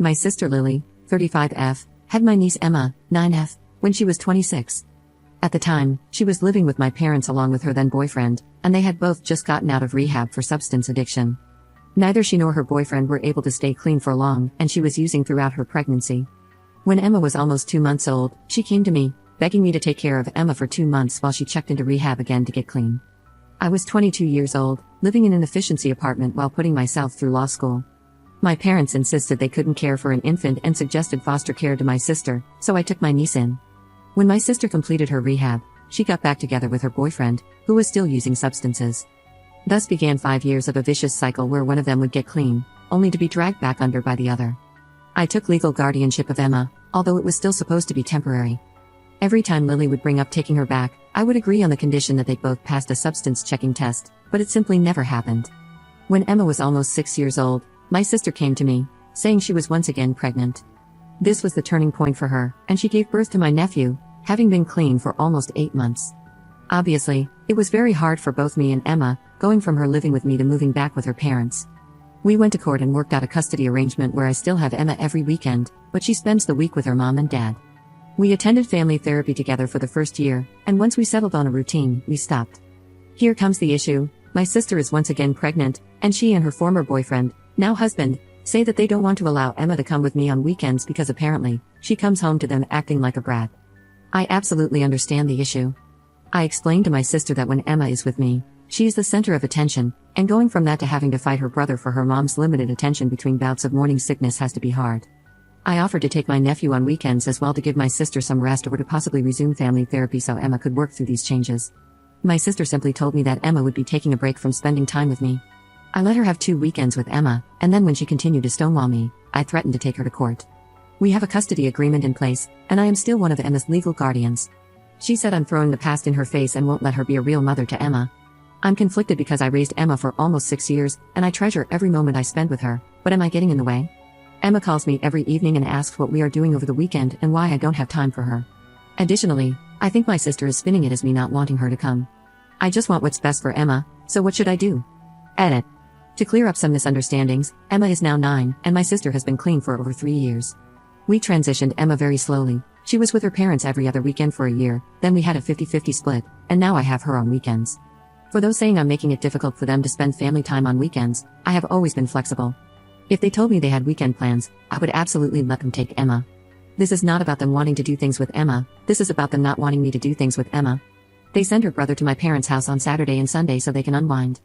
My sister Lily, 35F, had my niece Emma, 9F, when she was 26. At the time, she was living with my parents along with her then boyfriend, and they had both just gotten out of rehab for substance addiction. Neither she nor her boyfriend were able to stay clean for long, and she was using throughout her pregnancy. When Emma was almost 2 months old, she came to me, begging me to take care of Emma for 2 months while she checked into rehab again to get clean. I was 22 years old, living in an efficiency apartment while putting myself through law school. My parents insisted they couldn't care for an infant and suggested foster care to my sister, so I took my niece in. When my sister completed her rehab, she got back together with her boyfriend, who was still using substances. Thus began 5 years of a vicious cycle where one of them would get clean, only to be dragged back under by the other. I took legal guardianship of Emma, although it was still supposed to be temporary. Every time Lily would bring up taking her back, I would agree on the condition that they both passed a substance checking test, but it simply never happened. When Emma was almost 6 years old, my sister came to me, saying she was once again pregnant. This was the turning point for her, and she gave birth to my nephew, having been clean for almost 8 months. Obviously, it was very hard for both me and Emma, going from her living with me to moving back with her parents. We went to court and worked out a custody arrangement where I still have Emma every weekend, but she spends the week with her mom and dad. We attended family therapy together for the first year, and once we settled on a routine, we stopped. Here comes the issue. My sister is once again pregnant, and she and her former boyfriend, now husband, say that they don't want to allow Emma to come with me on weekends because apparently, she comes home to them acting like a brat. I absolutely understand the issue. I explained to my sister that when Emma is with me, she is the center of attention, and going from that to having to fight her brother for her mom's limited attention between bouts of morning sickness has to be hard. I offered to take my nephew on weekends as well to give my sister some rest or to possibly resume family therapy so Emma could work through these changes. My sister simply told me that Emma would be taking a break from spending time with me. I let her have 2 weekends with Emma, and then when she continued to stonewall me, I threatened to take her to court. We have a custody agreement in place, and I am still one of Emma's legal guardians. She said I'm throwing the past in her face and won't let her be a real mother to Emma. I'm conflicted because I raised Emma for almost 6 years, and I treasure every moment I spend with her, but am I getting in the way? Emma calls me every evening and asks what we are doing over the weekend and why I don't have time for her. Additionally, I think my sister is spinning it as me not wanting her to come. I just want what's best for Emma, so what should I do? Edit. To clear up some misunderstandings, Emma is now 9, and my sister has been clean for over 3 years. We transitioned Emma very slowly. She was with her parents every other weekend for a year, then we had a 50-50 split, and now I have her on weekends. For those saying I'm making it difficult for them to spend family time on weekends, I have always been flexible. If they told me they had weekend plans, I would absolutely let them take Emma. This is not about them wanting to do things with Emma, this is about them not wanting me to do things with Emma. They send her brother to my parents' house on Saturday and Sunday so they can unwind.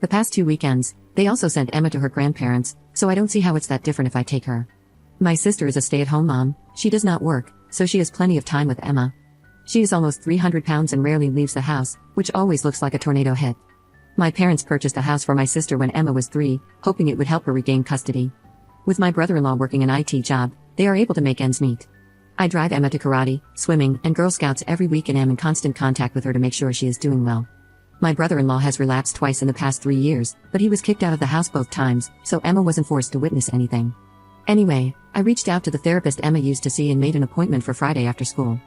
The past 2 weekends, they also sent Emma to her grandparents, so I don't see how it's that different if I take her. My sister is a stay-at-home mom, she does not work, so she has plenty of time with Emma. She is almost 300 pounds and rarely leaves the house, which always looks like a tornado hit. My parents purchased a house for my sister when Emma was 3, hoping it would help her regain custody. With my brother-in-law working an IT job, they are able to make ends meet. I drive Emma to karate, swimming, and Girl Scouts every week and am in constant contact with her to make sure she is doing well. My brother-in-law has relapsed twice in the past 3 years, but he was kicked out of the house both times, so Emma wasn't forced to witness anything. Anyway, I reached out to the therapist Emma used to see and made an appointment for Friday after school.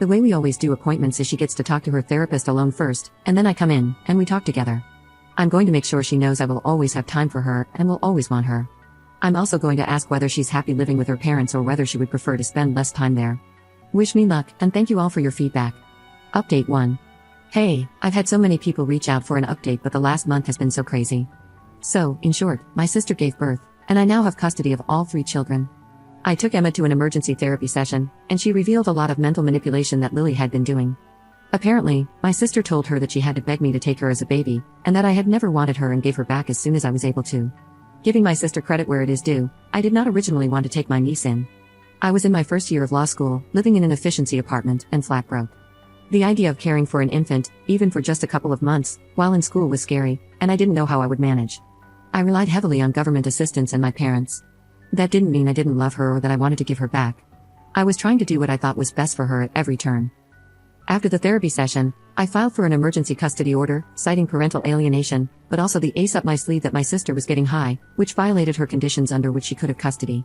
The way we always do appointments is she gets to talk to her therapist alone first, and then I come in, and we talk together. I'm going to make sure she knows I will always have time for her, and will always want her. I'm also going to ask whether she's happy living with her parents or whether she would prefer to spend less time there. Wish me luck, and thank you all for your feedback. Update 1. Hey, I've had so many people reach out for an update but the last month has been so crazy. So, in short, my sister gave birth, and I now have custody of all 3 children. I took Emma to an emergency therapy session, and she revealed a lot of mental manipulation that Lily had been doing. Apparently, my sister told her that she had to beg me to take her as a baby, and that I had never wanted her and gave her back as soon as I was able to. Giving my sister credit where it is due, I did not originally want to take my niece in. I was in my first year of law school, living in an efficiency apartment, and flat broke. The idea of caring for an infant, even for just a couple of months, while in school was scary, and I didn't know how I would manage. I relied heavily on government assistance and my parents. That didn't mean I didn't love her or that I wanted to give her back. I was trying to do what I thought was best for her at every turn. After the therapy session, I filed for an emergency custody order, citing parental alienation, but also the ace up my sleeve that my sister was getting high, which violated her conditions under which she could have custody.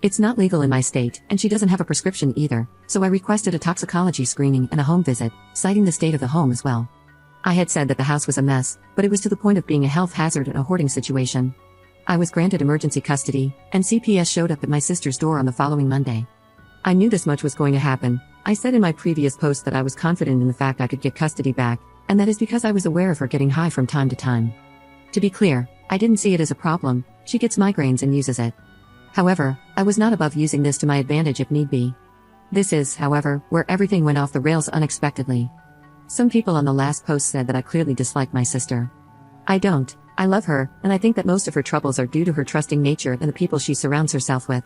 It's not legal in my state, and she doesn't have a prescription either, so I requested a toxicology screening and a home visit, citing the state of the home as well. I had said that the house was a mess, but it was to the point of being a health hazard and a hoarding situation. I was granted emergency custody, and CPS showed up at my sister's door on the following Monday. I knew this much was going to happen. I said in my previous post that I was confident in the fact I could get custody back, and that is because I was aware of her getting high from time to time. To be clear, I didn't see it as a problem. She gets migraines and uses it. However, I was not above using this to my advantage if need be. This is, however, where everything went off the rails unexpectedly. Some people on the last post said that I clearly dislike my sister. I don't. I love her, and I think that most of her troubles are due to her trusting nature and the people she surrounds herself with.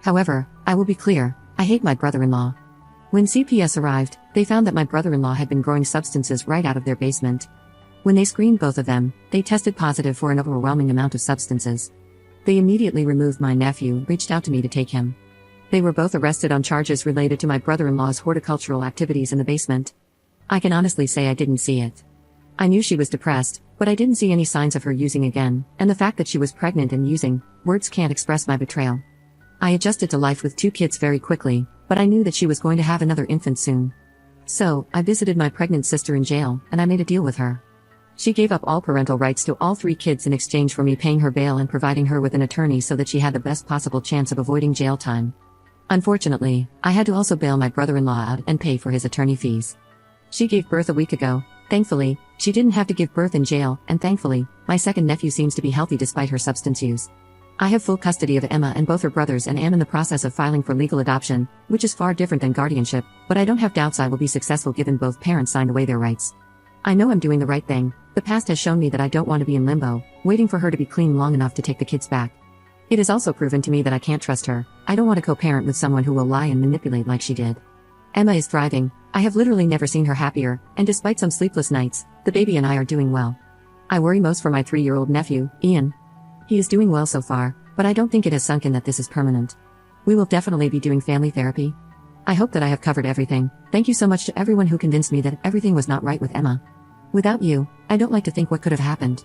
However, I will be clear, I hate my brother-in-law. When CPS arrived, they found that my brother-in-law had been growing substances right out of their basement. When they screened both of them, they tested positive for an overwhelming amount of substances. They immediately removed my nephew, reached out to me to take him. They were both arrested on charges related to my brother-in-law's horticultural activities in the basement. I can honestly say I didn't see it. I knew she was depressed, but I didn't see any signs of her using again, and the fact that she was pregnant and using, words can't express my betrayal. I adjusted to life with 2 kids very quickly, but I knew that she was going to have another infant soon. So, I visited my pregnant sister in jail, and I made a deal with her. She gave up all parental rights to all 3 kids in exchange for me paying her bail and providing her with an attorney so that she had the best possible chance of avoiding jail time. Unfortunately, I had to also bail my brother-in-law out and pay for his attorney fees. She gave birth a week ago. Thankfully, she didn't have to give birth in jail, and thankfully, my second nephew seems to be healthy despite her substance use. I have full custody of Emma and both her brothers and am in the process of filing for legal adoption, which is far different than guardianship, but I don't have doubts I will be successful given both parents signed away their rights. I know I'm doing the right thing. The past has shown me that I don't want to be in limbo, waiting for her to be clean long enough to take the kids back. It has also proven to me that I can't trust her. I don't want to co-parent with someone who will lie and manipulate like she did. Emma is thriving. I have literally never seen her happier, and despite some sleepless nights, the baby and I are doing well. I worry most for my 3-year-old nephew, Ian. He is doing well so far, but I don't think it has sunk in that this is permanent. We will definitely be doing family therapy. I hope that I have covered everything. Thank you so much to everyone who convinced me that everything was not right with Emma. Without you, I don't like to think what could have happened.